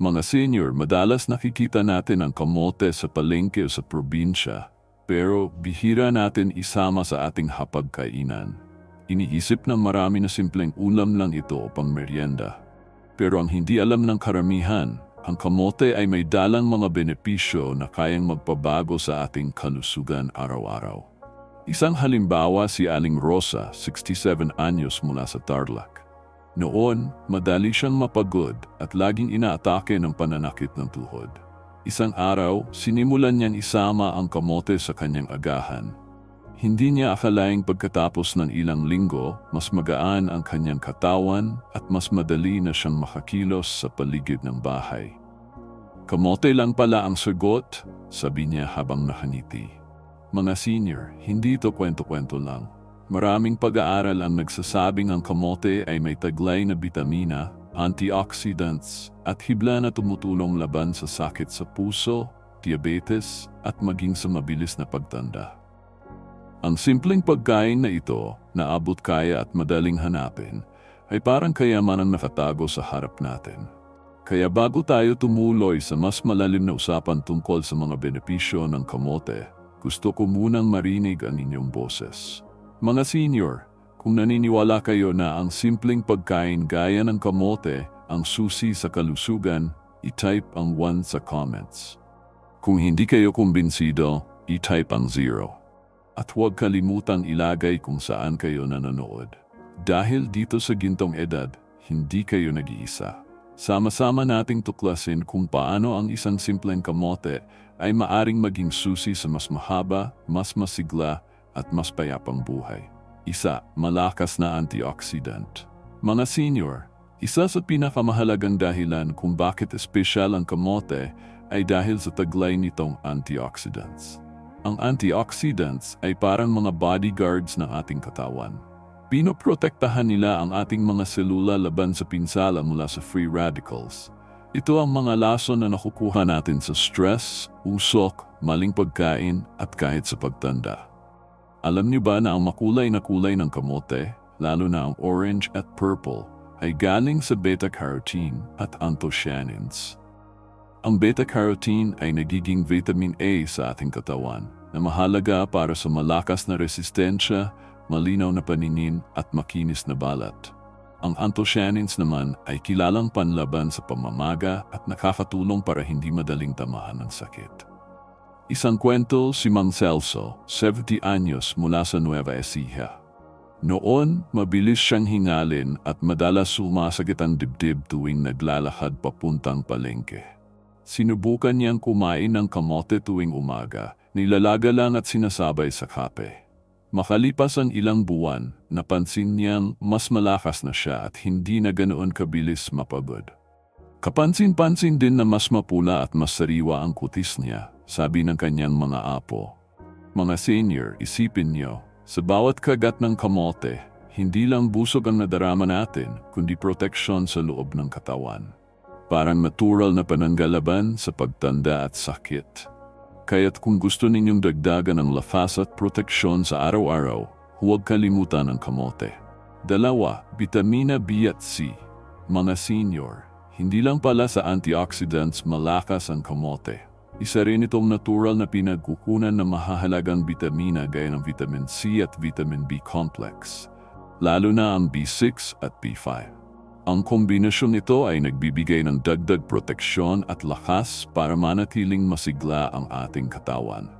Mga senior, madalas nakikita natin ang kamote sa palengke o sa probinsya, pero bihira natin isama sa ating hapagkainan. Iniisip ng marami na simpleng ulam lang ito o pang merienda. Pero ang hindi alam ng karamihan, ang kamote ay may dalang mga benepisyo na kayang magpabago sa ating kalusugan araw-araw. Isang halimbawa si Aling Rosa, 67 anyos mula sa Tarlac. Noon, madali siyang mapagod at laging inaatake ng pananakit ng tuhod. Isang araw, sinimulan niyang isama ang kamote sa kanyang agahan. Hindi niya akalaing pagkatapos ng ilang linggo, mas magaan ang kanyang katawan at mas madali na siyang makakilos sa paligid ng bahay. Kamote lang pala ang sagot, sabi niya habang nakangiti. Mga senior, hindi ito kwento-kwento lang. Maraming pag-aaral ang nagsasabing ang kamote ay may taglay na bitamina, antioxidants at hibla na tumutulong laban sa sakit sa puso, diabetes at maging sa mabilis na pagtanda. Ang simpleng pagkain na ito, na abot kaya at madaling hanapin, ay parang kayamanang nakatago sa harap natin. Kaya bago tayo tumuloy sa mas malalim na usapan tungkol sa mga benepisyo ng kamote, gusto ko munang marinig ang inyong boses. Mga senior, kung naniniwala kayo na ang simpleng pagkain gaya ng kamote ang susi sa kalusugan, i-type ang 1 sa comments. Kung hindi kayo kumbinsido, i-type ang 0. At huwag kalimutang ilagay kung saan kayo nanonood. Dahil dito sa gintong edad, hindi kayo nag-iisa. Sama-sama nating tuklasin kung paano ang isang simpleng kamote ay maaring maging susi sa mas mahaba, mas masigla, at mas payapang buhay. Isa, malakas na antioxidant. Mga senior, isa sa pinakamahalagang dahilan kung bakit espesyal ang kamote ay dahil sa taglay nitong antioxidants. Ang antioxidants ay parang mga bodyguards ng ating katawan. Pinoprotektahan nila ang ating mga selula laban sa pinsala mula sa free radicals. Ito ang mga lason na nakukuha natin sa stress, usok, maling pagkain at kahit sa pagtanda. Alam niyo ba na ang makulay na kulay ng kamote, lalo na ang orange at purple, ay galing sa beta-carotene at anthocyanins? Ang beta-carotene ay nagiging vitamin A sa ating katawan na mahalaga para sa malakas na resistensya, malinaw na paningin at makinis na balat. Ang anthocyanins naman ay kilalang panlaban sa pamamaga at nakakatulong para hindi madaling tamaan ng sakit. Isang kwento si Mang Celso, 70 anyos mula sa Nueva Ecija. Noon, mabilis siyang hingalin at madalas sumasakit ang dibdib tuwing naglalakad papuntang palengke. Sinubukan niyang kumain ng kamote tuwing umaga, nilalaga lang at sinasabay sa kape. Makalipas ang ilang buwan, napansin niyang mas malakas na siya at hindi na ganoon kabilis mapagod. Kapansin-pansin din na mas mapula at mas sariwa ang kutis niya, sabi ng kanyang mga apo. Mga senior, isipin niyo, sa bawat kagat ng kamote, hindi lang busog ang nadarama natin, kundi proteksyon sa loob ng katawan. Parang natural na pananggalaban sa pagtanda at sakit. Kaya't kung gusto ninyong dagdagan ang lakas at proteksyon sa araw-araw, huwag kalimutan ang kamote. 2. Bitamina B at C. Mga senior, hindi lang pala sa antioxidants malakas ang kamote. Isa rin itong natural na pinagkukunan ng mahahalagang bitamina gaya ng vitamin C at vitamin B complex, lalo na ang B6 at B5. Ang kombinasyon nito ay nagbibigay ng dagdag proteksyon at lakas para manatiling masigla ang ating katawan.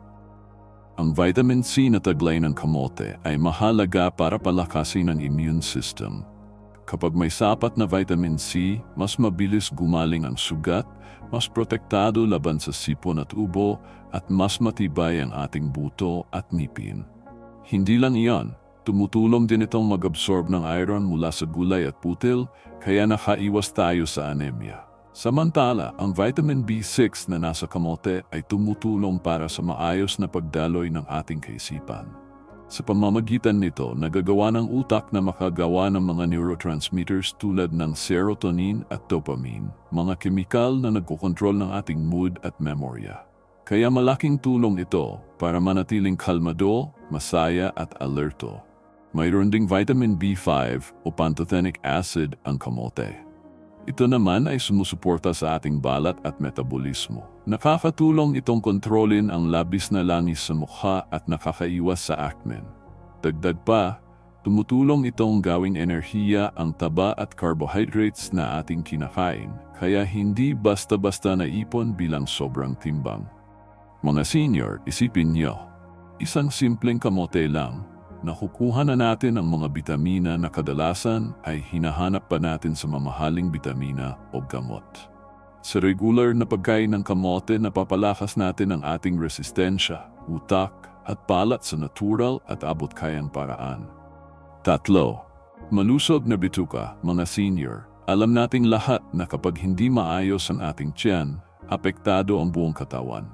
Ang vitamin C na taglay ng kamote ay mahalaga para palakasin ang immune system. Kapag may sapat na vitamin C, mas mabilis gumaling ang sugat, mas protektado laban sa sipon at ubo, at mas matibay ang ating buto at ngipin. Hindi lang iyon, tumutulong din itong mag-absorb ng iron mula sa gulay at putil, kaya nakaiwas tayo sa anemia. Samantala, ang vitamin B6 na nasa kamote ay tumutulong para sa maayos na pagdaloy ng ating kaisipan. Sa pamamagitan nito, nagagawa ng utak na makagawa ng mga neurotransmitters tulad ng serotonin at dopamine, mga kemikal na nagkokontrol ng ating mood at memorya. Kaya malaking tulong ito para manatiling kalmado, masaya at alerto. Mayroon ding vitamin B5 o pantothenic acid ang kamote. Ito naman ay sumusuporta sa ating balat at metabolismo. Nakakatulong itong kontrolin ang labis na langis sa mukha at nakakaiwas sa acne. Dagdag pa, tumutulong itong gawing enerhiya ang taba at carbohydrates na ating kinakain, kaya hindi basta-basta naipon bilang sobrang timbang. Mga senior, isipin nyo, isang simpleng kamote lang, nakukuha na natin ang mga bitamina na kadalasan ay hinahanap pa natin sa mamahaling bitamina o gamot. Sa regular na pagkain ng kamote, napapalakas natin ang ating resistensya, utak at balat sa natural at abot-kayang paraan. 3. Malusog na bituka, mga senior. Alam nating lahat na kapag hindi maayos ang ating tiyan, apektado ang buong katawan.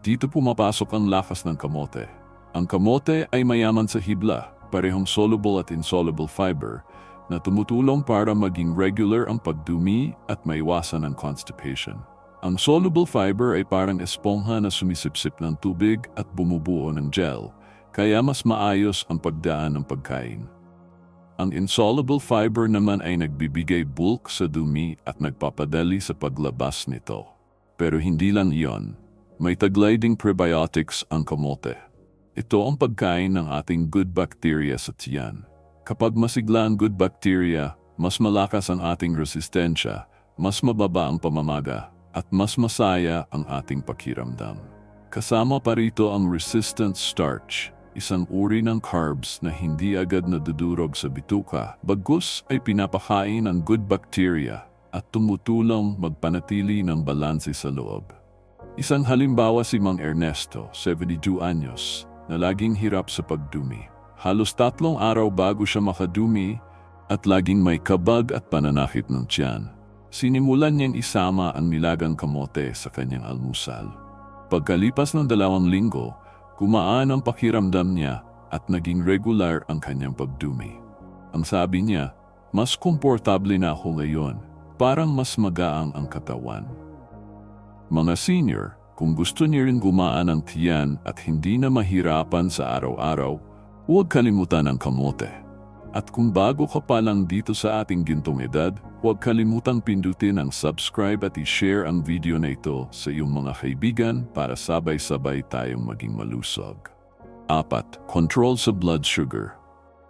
Dito pumapasok ang lakas ng kamote. Ang kamote ay mayaman sa hibla, parehong soluble at insoluble fiber, na tumutulong para maging regular ang pagdumi at maiwasan ang constipation. Ang soluble fiber ay parang espongha na sumisipsip ng tubig at bumubuo ng gel, kaya mas maayos ang pagdaan ng pagkain. Ang insoluble fiber naman ay nagbibigay bulk sa dumi at nagpapadali sa paglabas nito. Pero hindi lang iyon, may taglay ding prebiotics ang kamote. Ito ang pagkain ng ating good bacteria sa tiyan. Kapag masigla ang good bacteria, mas malakas ang ating resistensya, mas mababa ang pamamaga, at mas masaya ang ating pakiramdam. Kasama pa rito ang resistant starch, isang uri ng carbs na hindi agad nadudurog sa bituka, bagkus ay pinapakain ng good bacteria at tumutulong magpanatili ng balanse sa loob. Isang halimbawa si Mang Ernesto, 72 anyos, na laging hirap sa pagdumi. Halos 3 araw bago siya makadumi at laging may kabag at pananakit ng tiyan. Sinimulan niyang isama ang nilagang kamote sa kanyang almusal. Pagkalipas ng 2 linggo, gumaan ang pakiramdam niya at naging regular ang kanyang pagdumi. Ang sabi niya, mas komportable na ako ngayon, parang mas magaang ang katawan. Mga senior, kung gusto niyo rin gumaan ang tiyan at hindi na mahirapan sa araw-araw, huwag kalimutan ang kamote. At kung bago ka pa lang dito sa ating gintong edad, huwag kalimutang pindutin ang subscribe at i-share ang video na ito sa iyong mga kaibigan para sabay-sabay tayong maging malusog. 4. Control sa blood sugar.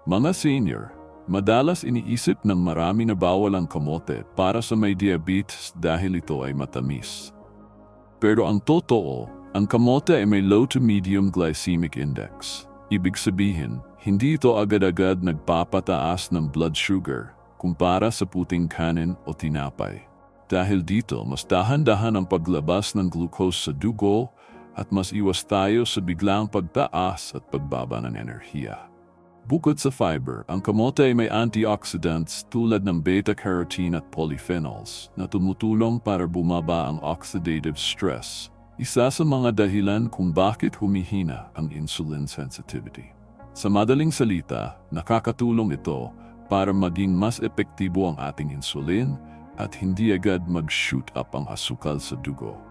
Mga senior, madalas iniisip ng marami na bawal ang kamote para sa may diabetes dahil ito ay matamis. Pero ang totoo, ang kamote ay may low to medium glycemic index. Ibig sabihin, hindi ito agad-agad nagpapataas ng blood sugar kumpara sa puting kanin o tinapay. Dahil dito, mas dahan-dahan ang paglabas ng glucose sa dugo at mas iwas tayo sa biglang pagtaas at pagbaba ng enerhiya. Bukod sa fiber, ang kamote ay may antioxidants tulad ng beta-carotene at polyphenols na tumutulong para bumaba ang oxidative stress, isa sa mga dahilan kung bakit humihina ang insulin sensitivity. Sa madaling salita, nakakatulong ito para maging mas epektibo ang ating insulin at hindi agad mag-shoot up ang asukal sa dugo.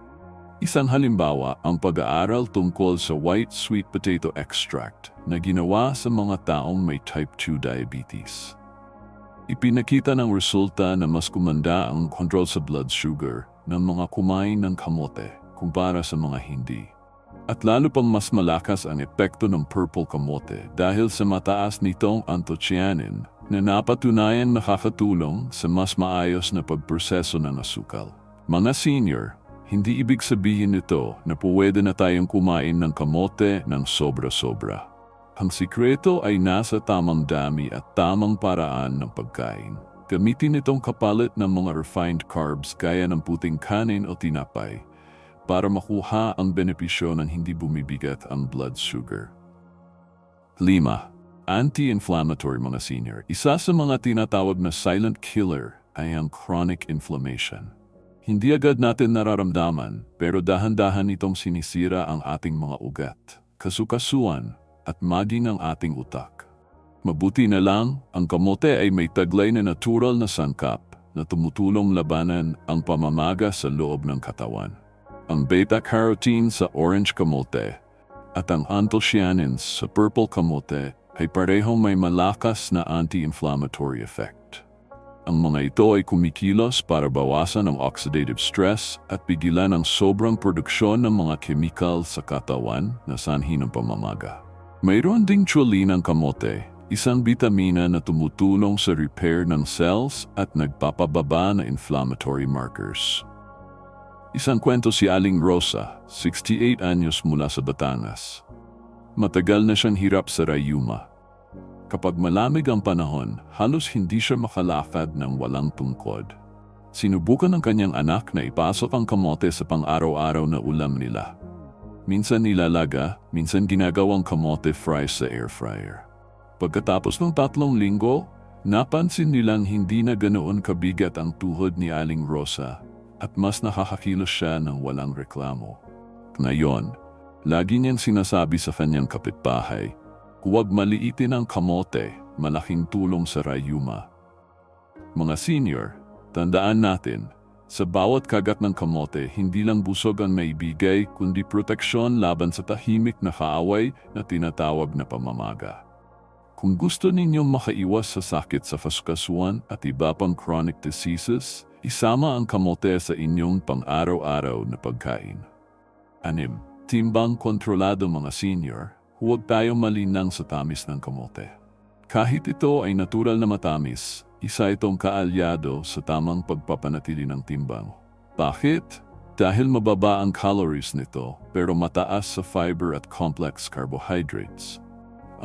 Isang halimbawa ang pag-aaral tungkol sa white sweet potato extract na ginawa sa mga taong may type 2 diabetes. Ipinakita ng resulta na mas kumanda ang control sa blood sugar ng mga kumain ng kamote kumpara sa mga hindi. At lalo pang mas malakas ang epekto ng purple kamote dahil sa mataas nitong anthocyanin na napatunayan nakakatulong sa mas maayos na pagproseso ng asukal. Mga senior, hindi ibig sabihin nito na pwede na tayong kumain ng kamote ng sobra-sobra. Ang sikreto ay nasa tamang dami at tamang paraan ng pagkain. Gamitin itong kapalit ng mga refined carbs gaya ng puting kanin o tinapay para makuha ang benepisyo ng hindi bumibigat ang blood sugar. 5. Anti-inflammatory, mga senior. Isa sa mga tinatawag na silent killer ay ang chronic inflammation. Hindi agad natin nararamdaman pero dahan-dahan itong sinisira ang ating mga ugat, kasukasuan at maging ang ating utak. Mabuti na lang, ang kamote ay may taglay na natural na sangkap na tumutulong labanan ang pamamaga sa loob ng katawan. Ang beta-carotene sa orange kamote at ang anthocyanins sa purple kamote ay parehong may malakas na anti-inflammatory effect. Ang mga ito ay kumikilos para bawasan ang oxidative stress at pigilan ang sobrang produksyon ng mga chemical sa katawan na sanhi ng pamamaga. Mayroon ding choline ang kamote, isang bitamina na tumutulong sa repair ng cells at nagpapababa ng inflammatory markers. Isang kwento si Aling Rosa, 68 anyos mula sa Batangas. Matagal na siyang hirap sa rayuma. Kapag malamig ang panahon, halos hindi siya makalakad ng walang tungkod. Sinubukan ng kanyang anak na ipasok ang kamote sa pang-araw-araw na ulam nila. Minsan nilalaga, minsan ginagawang kamote fries sa air fryer. Pagkatapos ng 3 linggo, napansin nilang hindi na ganoon kabigat ang tuhod ni Aling Rosa at mas nakakakilos siya ng walang reklamo. Ngayon, lagi niyang sinasabi sa kanyang kapitbahay, huwag maliitin ang kamote, malaking tulong sa rayuma. Mga senior, tandaan natin, sa bawat kagat ng kamote, hindi lang busog ang maibigay kundi proteksyon laban sa tahimik na kaaway na tinatawag na pamamaga. Kung gusto ninyong makaiwas sa sakit sa kaskasuan at iba pang chronic diseases, isama ang kamote sa inyong pang-araw-araw na pagkain. 6. Timbang kontrolado mga senior. Huwag tayong malinang sa tamis ng kamote. Kahit ito ay natural na matamis, isa itong kaalyado sa tamang pagpapanatili ng timbang. Bakit? Dahil mababa ang calories nito pero mataas sa fiber at complex carbohydrates.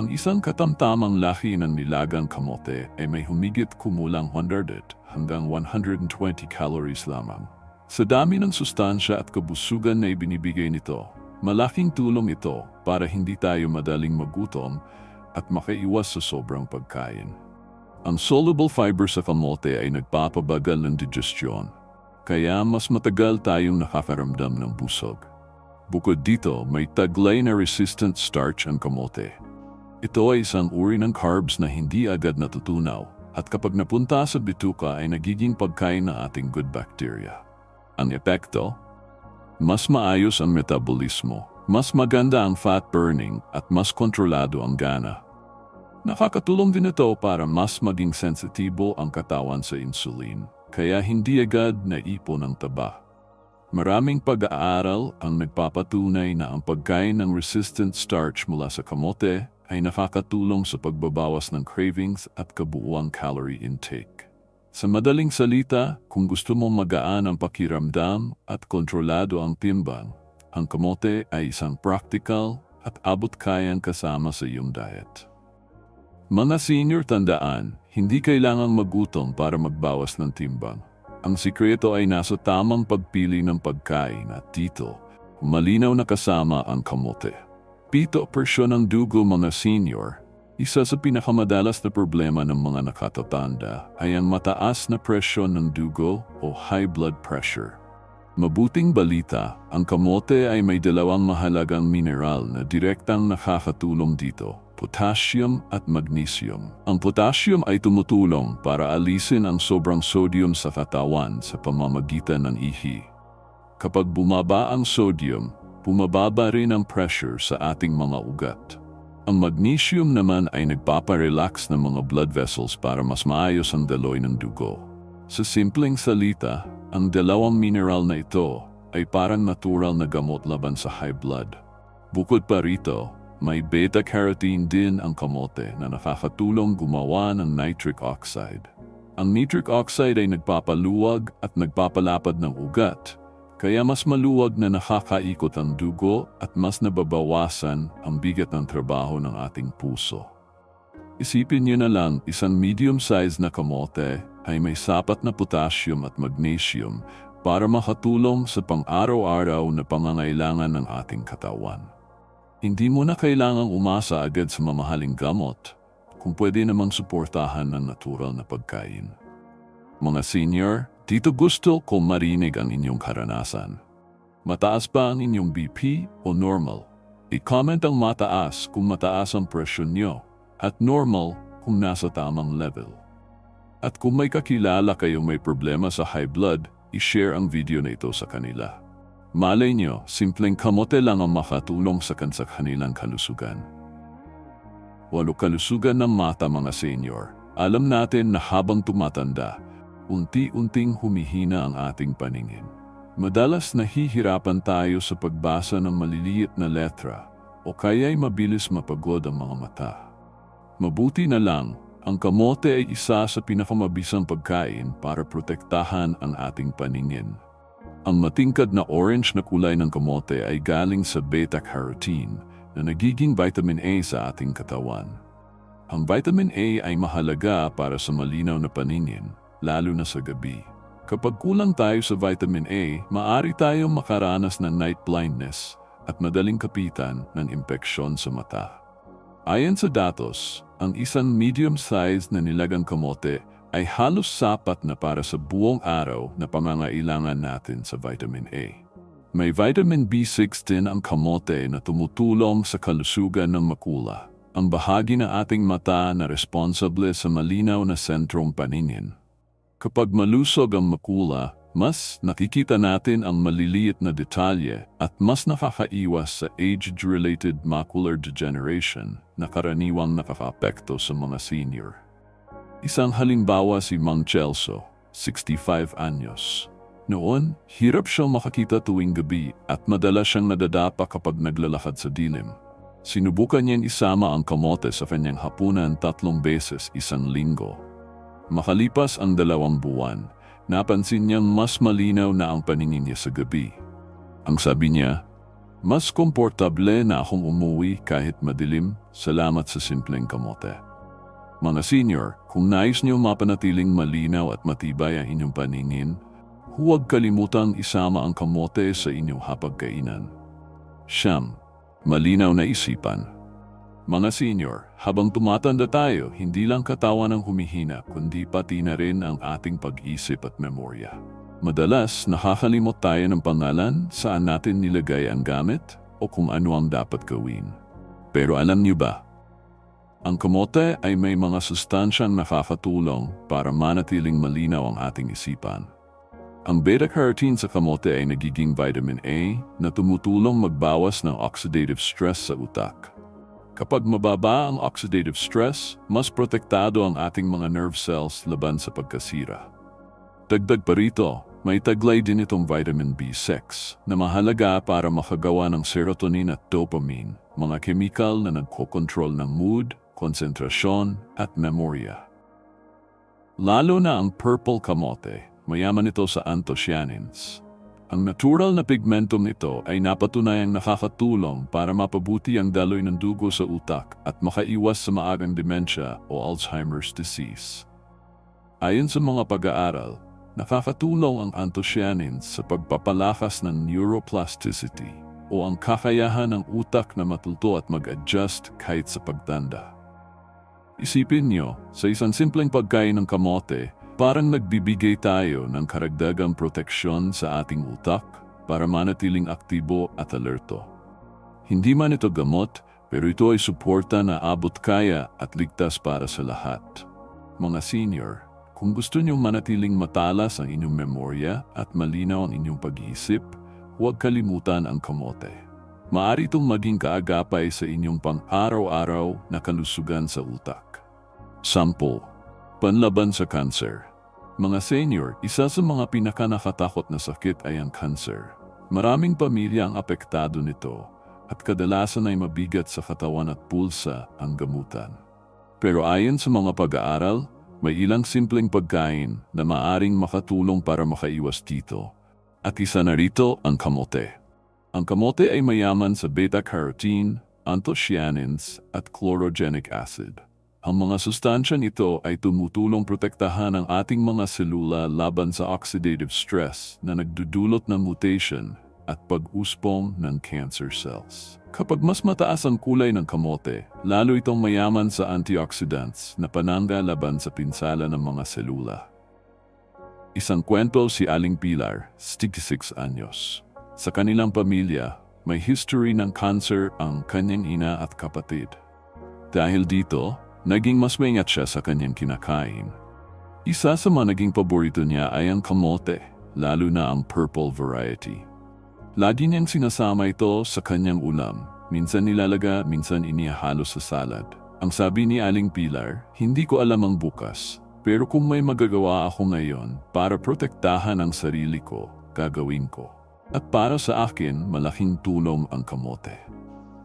Ang isang katamtamang laki ng nilagang kamote ay may humigit kumulang 100 hanggang 120 calories lamang. Sa dami ng sustansya at kabusugan na ibinibigay nito, malaking tulong ito para hindi tayo madaling magutom at makaiwas sa sobrang pagkain. Ang soluble fiber sa kamote ay nagpapabagal ng digestion, kaya mas matagal tayong nakakaramdam ng busog. Bukod dito, may taglay na resistant starch ang kamote. Ito ay isang uri ng carbs na hindi agad natutunaw at kapag napunta sa bituka ay nagiging pagkain ng ating good bacteria. Ang epekto? Mas maayos ang metabolismo, mas maganda ang fat burning at mas kontrolado ang gana. Nakakatulong din ito para mas maging sensitibo ang katawan sa insulin, kaya hindi agad naipon ang taba. Maraming pag-aaral ang nagpapatunay na ang pagkain ng resistant starch mula sa kamote ay nakakatulong sa pagbabawas ng cravings at kabuuang calorie intake. Sa madaling salita, kung gusto mong magaan ang pakiramdam at kontrolado ang timbang, ang kamote ay isang practical at abot-kayang kasama sa iyong diet. Mga senior, tandaan, hindi kailangang magutom para magbawas ng timbang. Ang sikreto ay nasa tamang pagpili ng pagkain at dito, malinaw na kasama ang kamote. 7% ng dugo mga senior. Isa sa pinakamadalas na problema ng mga nakatatanda ay ang mataas na presyon ng dugo o high blood pressure. Mabuting balita, ang kamote ay may 2 mahalagang mineral na direktang nakakatulong dito, potassium at magnesium. Ang potassium ay tumutulong para alisin ang sobrang sodium sa katawan sa pamamagitan ng ihi. Kapag bumaba ang sodium, bumababa rin ang pressure sa ating mga ugat. Ang magnesium naman ay nagpaparelax ng mga blood vessels para mas maayos ang daloy ng dugo. Sa simpleng salita, ang 2 mineral na ito ay parang natural na gamot laban sa high blood. Bukod pa rito, may beta-carotene din ang kamote na nakakatulong gumawa ng nitric oxide. Ang nitric oxide ay nagpapaluwag at nagpapalapad ng ugat, kaya mas maluwag na nakakaikot ang dugo at mas nababawasan ang bigat ng trabaho ng ating puso. Isipin niyo na lang, isang medium-sized na kamote ay may sapat na potassium at magnesium para makatulong sa pang-araw-araw na pangangailangan ng ating katawan. Hindi mo na kailangang umasa agad sa mamahaling gamot kung pwede namang suportahan ng natural na pagkain. Mga senior, dito gusto kong marinig ang inyong karanasan. Mataas ba ang inyong BP o normal? I-comment ang mataas kung mataas ang presyon nyo at normal kung nasa tamang level. At kung may kakilala kayong may problema sa high blood, i-share ang video na ito sa kanila. Malay nyo, simpleng kamote lang ang makatulong sa kanilang kalusugan. 8. Kalusugan ng mata mga senior. Alam natin na habang tumatanda, unti-unting humihina ang ating paningin. Madalas nahihirapan tayo sa pagbasa ng maliliit na letra o kaya'y mabilis mapagod ang mga mata. Mabuti na lang, ang kamote ay isa sa pinakamabisang pagkain para protektahan ang ating paningin. Ang matingkad na orange na kulay ng kamote ay galing sa beta-carotene na nagiging vitamin A sa ating katawan. Ang vitamin A ay mahalaga para sa malinaw na paningin, lalo na sa gabi. Kapag kulang tayo sa vitamin A, maaari tayong makaranas ng night blindness at madaling kapitan ng impeksyon sa mata. Ayon sa datos, ang isang medium-sized na nilagang kamote ay halos sapat na para sa buong araw na pangangailangan natin sa vitamin A. May vitamin B6 din ang kamote na tumutulong sa kalusugan ng makula, ang bahagi ng ating mata na responsable sa malinaw na sentrong paningin. Kapag malusog ang makula, mas nakikita natin ang maliliit na detalye at mas nakakaiwas sa age-related macular degeneration na karaniwang nakakaapekto sa mga senior. Isang halimbawa si Mang Celso, 65 anyos. Noon, hirap siyang makakita tuwing gabi at madalas siyang nadadapa kapag naglalakad sa dilim. Sinubukan niyang isama ang kamote sa kanyang hapunan 3 beses isang linggo. Makalipas ang 2 buwan, napansin niyang mas malinaw na ang paningin niya sa gabi. Ang sabi niya, "Mas komportable na akong umuwi kahit madilim, salamat sa simpleng kamote." Mga senior, kung nais niyo mapanatiling malinaw at matibay ang inyong paningin, huwag kalimutang isama ang kamote sa inyong hapagkainan. 9. Malinaw na isipan. Mga senior, habang tumatanda tayo, hindi lang katawan ang humihina, kundi pati na rin ang ating pag-isip at memorya. Madalas, nakakalimot tayo ng pangalan, saan natin nilagay ang gamit, o kung ano ang dapat gawin. Pero alam niyo ba, ang kamote ay may mga sustansyang nakakatulong para manatiling malinaw ang ating isipan. Ang beta-carotene sa kamote ay nagiging vitamin A na tumutulong magbawas ng oxidative stress sa utak. Kapag mababa ang oxidative stress, mas protektado ang ating mga nerve cells laban sa pagkasira. Dagdag pa rito, may taglay din itong vitamin B6 na mahalaga para makagawa ng serotonin at dopamine, mga chemical na nagkokontrol ng mood, konsentrasyon at memorya. Lalo na ang purple kamote, mayaman ito sa anthocyanins. Ang natural na pigmentum nito ay napatunayang nakakatulong para mapabuti ang daloy ng dugo sa utak at makaiwas sa maagang dementia o Alzheimer's disease. Ayon sa mga pag-aaral, nakakatulong ang anthocyanins sa pagpapalakas ng neuroplasticity o ang kakayahan ng utak na matuto at mag-adjust kahit sa pagtanda. Isipin niyo, sa isang simpleng pagkain ng kamote, parang nagbibigay tayo ng karagdagang proteksyon sa ating utak para manatiling aktibo at alerto. Hindi man ito gamot, pero ito ay suporta na abot kaya at ligtas para sa lahat. Mga senior, kung gusto niyong manatiling matalas ang inyong memorya at malinaw ang inyong pag-iisip, huwag kalimutan ang kamote. Maaari itong maging kaagapay sa inyong pang-araw-araw na kalusugan sa utak. 10. Panlaban sa kanser. Mga senior, isa sa mga pinakanakatakot na sakit ay ang kanser. Maraming pamilya ang apektado nito at kadalasan ay mabigat sa katawan at pulsa ang gamutan. Pero ayon sa mga pag-aaral, may ilang simpleng pagkain na maaring makatulong para makaiwas dito. At isa na rito ang kamote. Ang kamote ay mayaman sa beta-carotene, anthocyanins at chlorogenic acid. Ang mga sustansya nito ay tumutulong protektahan ang ating mga selula laban sa oxidative stress na nagdudulot ng mutation at pag-uspong ng cancer cells. Kapag mas mataas ang kulay ng kamote, lalo itong mayaman sa antioxidants na panangga laban sa pinsala ng mga selula. Isang kwento si Aling Pilar, 66 anyos. Sa kanilang pamilya, may history ng cancer ang kanyang ina at kapatid. Dahil dito, naging mas maingat siya sa kanyang kinakain. Isa sa mga naging paborito niya ay ang kamote, lalo na ang purple variety. Lagi niyang sinasama ito sa kanyang ulam, minsan nilalaga, minsan inihahalo sa salad. Ang sabi ni Aling Pilar, hindi ko alam ang bukas, pero kung may magagawa ako ngayon para protektahan ang sarili ko, gagawin ko. At para sa akin, malaking tulong ang kamote.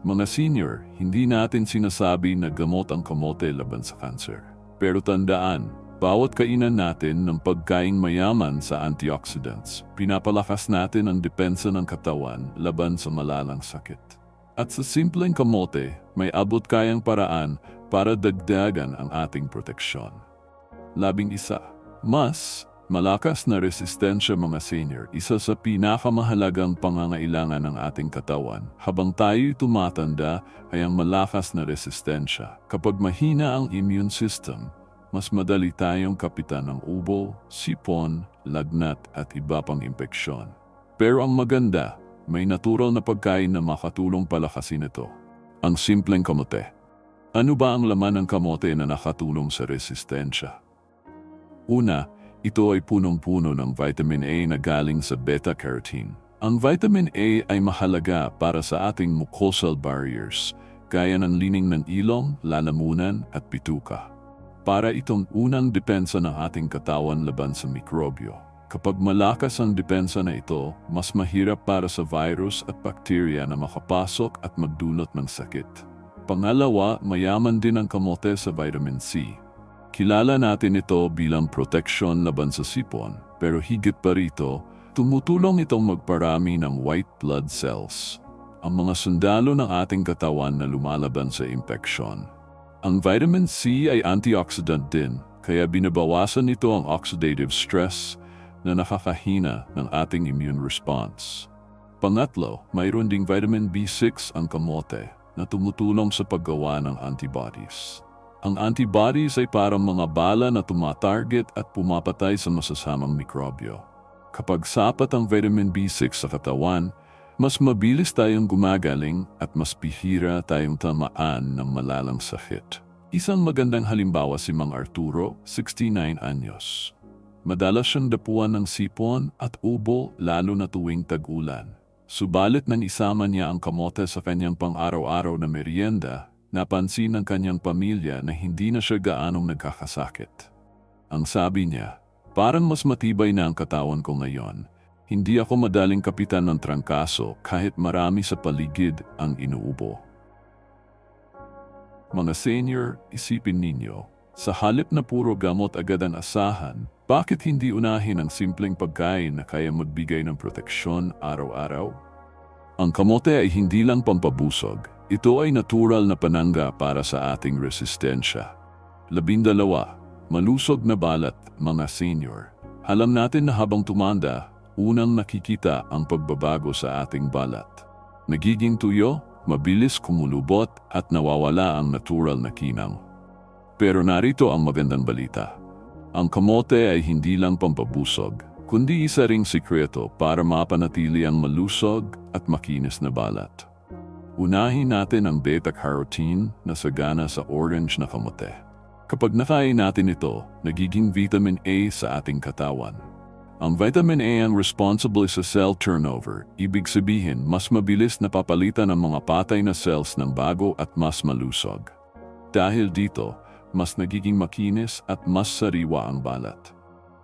Mga senior, hindi natin sinasabi na gamot ang kamote laban sa cancer. Pero tandaan, bawat kainan natin ng pagkaing mayaman sa antioxidants, pinapalakas natin ang depensa ng katawan laban sa malalang sakit. At sa simpleng kamote, may abot kayang paraan para dagdagan ang ating proteksyon. 11. Mas malakas na resistensya mga senior, isa sa pinakamahalagang pangangailangan ng ating katawan. Habang tayo'y tumatanda ay ang malakas na resistensya. Kapag mahina ang immune system, mas madali tayong kapitan ng ubo, sipon, lagnat at iba pang impeksyon. Pero ang maganda, may natural na pagkain na makatulong palakasin ito. Ang simpleng kamote. Ano ba ang laman ng kamote na nakatulong sa resistensya? Una, ito ay punong-puno ng vitamin A na galing sa beta-carotene. Ang vitamin A ay mahalaga para sa ating mucosal barriers, gaya ng lining ng ilong, lalamunan at bituka. Para itong unang depensa ng ating katawan laban sa mikrobyo. Kapag malakas ang depensa na ito, mas mahirap para sa virus at bakterya na makapasok at magdulot ng sakit. Pangalawa, mayaman din ang kamote sa vitamin C. Kilala natin ito bilang protection laban sa sipon, pero higit pa rito, tumutulong itong magparami ng white blood cells, ang mga sundalo ng ating katawan na lumalaban sa impeksyon. Ang vitamin C ay antioxidant din, kaya binabawasan nito ang oxidative stress na nakakahina ng ating immune response. Pangatlo, mayroon ding vitamin B6 ang kamote na tumutulong sa paggawa ng antibodies. Ang antibodies ay parang mga bala na tumatarget at pumapatay sa masasamang mikrobyo. Kapag sapat ang vitamin B6 sa katawan, mas mabilis tayong gumagaling at mas bihira tayong tamaan ng malalang sakit. Isang magandang halimbawa si Mang Arturo, 69 anyos. Madalas siyang dapuan ng sipon at ubo lalo na tuwing tag-ulan. Subalit nang isama niya ang kamote sa kanyang pang-araw-araw na merienda, napansin ng kanyang pamilya na hindi na siya gaanong nagkakasakit. Ang sabi niya, parang mas matibay na ang katawan ko ngayon. Hindi ako madaling kapitan ng trangkaso kahit marami sa paligid ang inuubo. Mga senior, isipin ninyo, sa halip na puro gamot agad ang asahan, bakit hindi unahin ang simpleng pagkain na kaya magbigay ng proteksyon araw-araw? Ang kamote ay hindi lang pampabusog. Ito ay natural na panangga para sa ating resistensya. 12. Malusog na balat, mga senior. Alam natin na habang tumanda, unang nakikita ang pagbabago sa ating balat. Nagiging tuyo, mabilis kumulubot at nawawala ang natural na kinang. Pero narito ang magandang balita. Ang kamote ay hindi lang pampabusog, kundi isa ring sikreto para mapanatili ang malusog at makinis na balat. Unahin natin ang beta-carotene na sagana sa orange na kamote. Kapag nakain natin ito, nagiging vitamin A sa ating katawan. Ang vitamin A ang responsible sa cell turnover, ibig sabihin mas mabilis na papalitan ang mga patay na cells ng bago at mas malusog. Dahil dito, mas nagiging makinis at mas sariwa ang balat.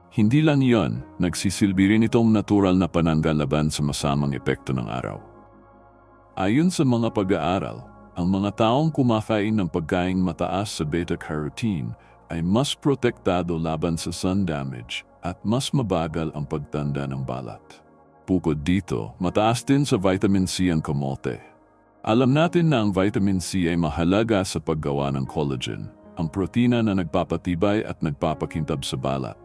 Hindi lang iyon, nagsisilbi rin itong natural na panangga laban sa masamang epekto ng araw. Ayon sa mga pag-aaral, ang mga taong kumakain ng pagkaing mataas sa beta-carotene ay mas protektado laban sa sun damage at mas mabagal ang pagtanda ng balat. Bukod dito, mataas din sa vitamin C ang kamote. Alam natin na ang vitamin C ay mahalaga sa paggawa ng collagen, ang protina na nagpapatibay at nagpapakintab sa balat.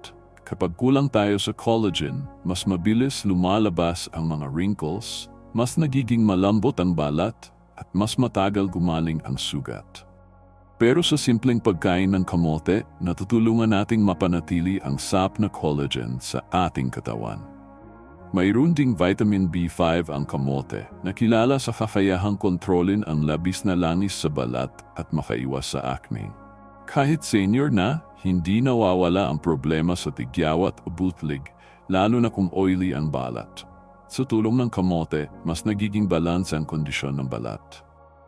Kapag kulang tayo sa collagen, mas mabilis lumalabas ang mga wrinkles, mas nagiging malambot ang balat, at mas matagal gumaling ang sugat. Pero sa simpleng pagkain ng kamote, natutulungan nating mapanatili ang sap na collagen sa ating katawan. Mayroon ding vitamin B5 ang kamote na kilala sa kakayahang kontrolin ang labis na langis sa balat at makaiwas sa acne. Kahit senior na, hindi nawawala ang problema sa tigyawat o butlig, lalo na kung oily ang balat. Sa tulong ng kamote, mas nagiging balanse ang kondisyon ng balat.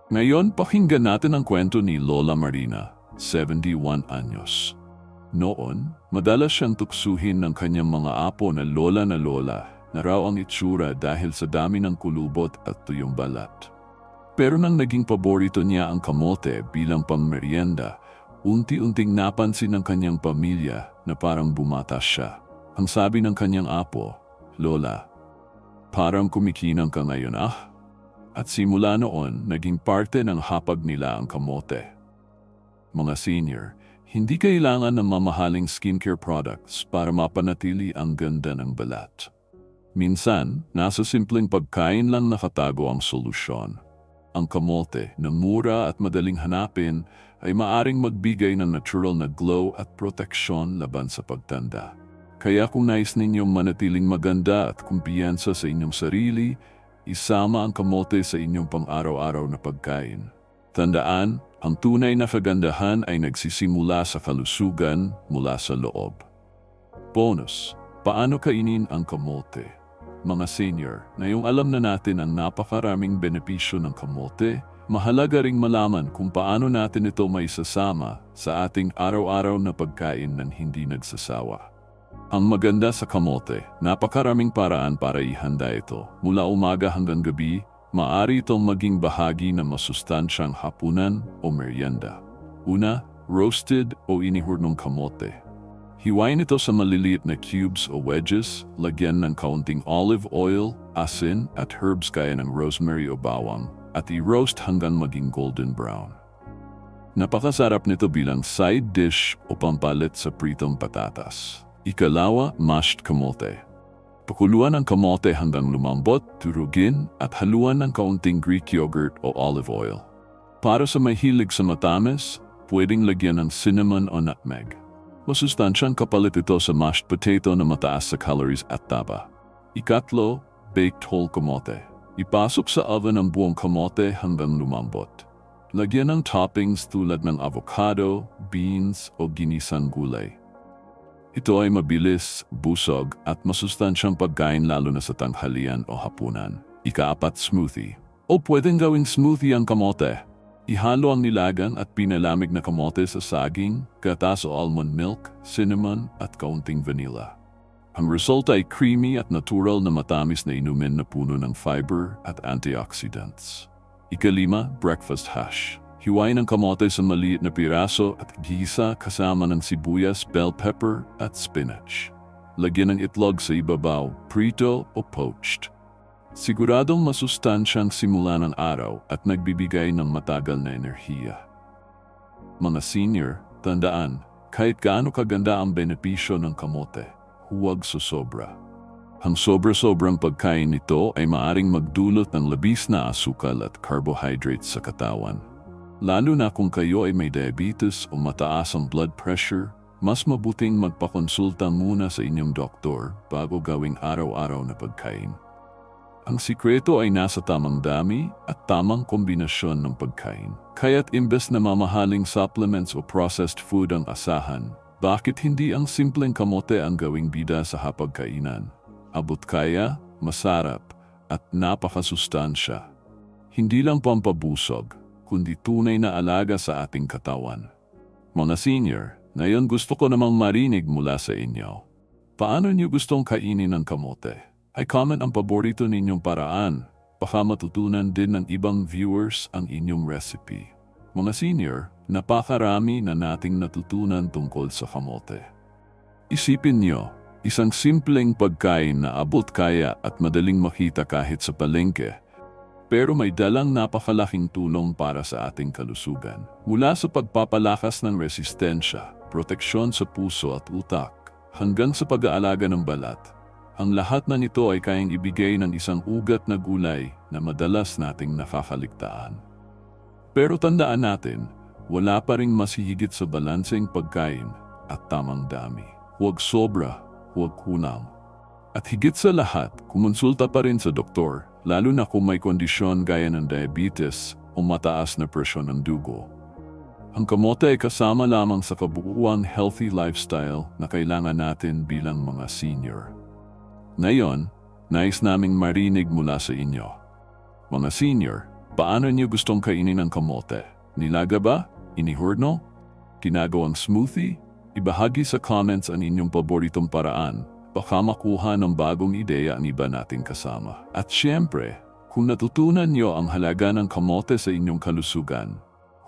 Ngayon, pakinggan natin ang kwento ni Lola Marina, 71 anyos. Noon, madalas siyang tuksuhin ng kanyang mga apo na lola na raw ang itsura dahil sa dami ng kulubot at tuyong balat. Pero nang naging paborito niya ang kamote bilang pangmeryenda, unti-unting napansin ng kanyang pamilya na parang bumata siya. Ang sabi ng kanyang apo, "Lola, parang kumikinang ka ngayon ah." At simula noon, naging parte ng hapag nila ang kamote. Mga senior, hindi kailangan ng mamahaling skincare products para mapanatili ang ganda ng balat. Minsan, nasa simpleng pagkain lang nakatago ang solusyon. Ang kamote na mura at madaling hanapin ay maaring magbigay ng natural na glow at proteksyon laban sa pagtanda. Kaya kung nais ninyong manatiling maganda at kumpiyansa sa inyong sarili, isama ang kamote sa inyong pang-araw-araw na pagkain. Tandaan, ang tunay na kagandahan ay nagsisimula sa kalusugan mula sa loob. Bonus, paano kainin ang kamote? Mga senior, ngayong alam na natin ang napakaraming benepisyo ng kamote, mahalaga ring malaman kung paano natin ito maisasama sa ating araw-araw na pagkain ng hindi nagsasawa. Ang maganda sa kamote, napakaraming paraan para ihanda ito. Mula umaga hanggang gabi, maaari itong maging bahagi ng masustansyang hapunan o merienda. Una, roasted o inihurnong kamote. Hiwain ito sa maliliit na cubes o wedges, lagyan ng kaunting olive oil, asin at herbs gaya ng rosemary o bawang, at i-roast hanggang maging golden brown. Napakasarap nito bilang side dish o pampalit sa pritong patatas. Ikalawa, mashed kamote. Pakuluan ang kamote hanggang lumambot, turugin at haluan ng kaunting Greek yogurt o olive oil. Para sa mahilig sa matamis, pwedeng lagyan ng cinnamon o nutmeg. Masustansyang kapalit ito sa mashed potato na mataas sa calories at taba. Ikatlo, baked whole kamote. Ipasok sa oven ang buong kamote hanggang lumambot. Lagyan ng toppings tulad ng avocado, beans o ginisang gulay. Ito ay mabilis, busog at masustansyang pagkain lalo na sa tanghalian o hapunan. Ika-4, smoothie. O pwedeng gawing smoothie ang kamote. Ihalo ang nilagan at pinalamig na kamote sa saging, gatas o almond milk, cinnamon at kaunting vanilla. Ang resulta ay creamy at natural na matamis na inumin na puno ng fiber at antioxidants. Ika-5, breakfast hash. Hiwain ang kamote sa maliit na piraso at gisa kasama ng sibuyas, bell pepper at spinach. Lagyan ng itlog sa ibabaw, prito o poached. Siguradong masustansyang simula ng araw at nagbibigay ng matagal na enerhiya. Mga senior, tandaan, kahit gaano kaganda ang benepisyo ng kamote, huwag susobra. Ang sobra-sobrang pagkain nito ay maaring magdulot ng labis na asukal at carbohydrates sa katawan. Lalo na kung kayo ay may diabetes o mataas ang blood pressure, mas mabuting magpakonsulta muna sa inyong doktor bago gawing araw-araw na pagkain. Ang sikreto ay nasa tamang dami at tamang kombinasyon ng pagkain. Kaya't imbes na mamahaling supplements o processed food ang asahan, bakit hindi ang simpleng kamote ang gawing bida sa hapagkainan? Abot kaya, masarap, at napakasustansya. Hindi lang pampabusog, kundi tunay na alaga sa ating katawan. Mga senior, ngayon gusto ko namang marinig mula sa inyo. Paano niyo gustong kainin ang kamote? I-comment ang paborito ninyong paraan. Baka matutunan din ng ibang viewers ang inyong recipe. Mga senior, napakarami na nating natutunan tungkol sa kamote. Isipin niyo, isang simpleng pagkain na abot kaya at madaling makita kahit sa palengke, pero may dalang napakalaking tulong para sa ating kalusugan. Mula sa pagpapalakas ng resistensya, proteksyon sa puso at utak, hanggang sa pag-aalaga ng balat, ang lahat na nito ay kayang ibigay ng isang ugat na gulay na madalas nating nakakaligtaan. Pero tandaan natin, wala pa ring mas higit sa balanseng pagkain at tamang dami. Huwag sobra, huwag kulang. At higit sa lahat, kumonsulta pa rin sa doktor, lalo na kung may kondisyon gaya ng diabetes o mataas na presyon ng dugo. Ang kamote ay kasama lamang sa kabuuang healthy lifestyle na kailangan natin bilang mga senior. Ngayon, nais naming marinig mula sa inyo. Mga senior, Paano niyo gustong kainin ang kamote? Nilaga ba? Inihurno? Ginagawang smoothie? Ibahagi sa comments ang inyong paboritong paraan. Baka makuha ng bagong ideya ang iba nating kasama. At syempre, kung natutunan niyo ang halaga ng kamote sa inyong kalusugan,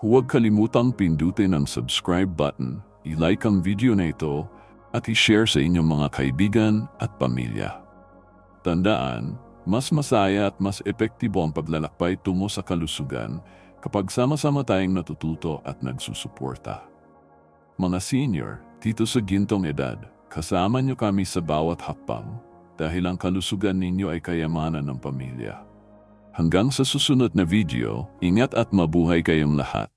huwag kalimutang pindutin ang subscribe button, i-like ang video na ito, at i-share sa inyong mga kaibigan at pamilya. Tandaan, mas masaya at mas epektibo ang paglalakbay tungo sa kalusugan kapag sama-sama tayong natututo at nagsusuporta. Mga senior, dito sa gintong edad, kasama niyo kami sa bawat hakbang dahil ang kalusugan ninyo ay kayamanan ng pamilya. Hanggang sa susunod na video, ingat at mabuhay kayong lahat.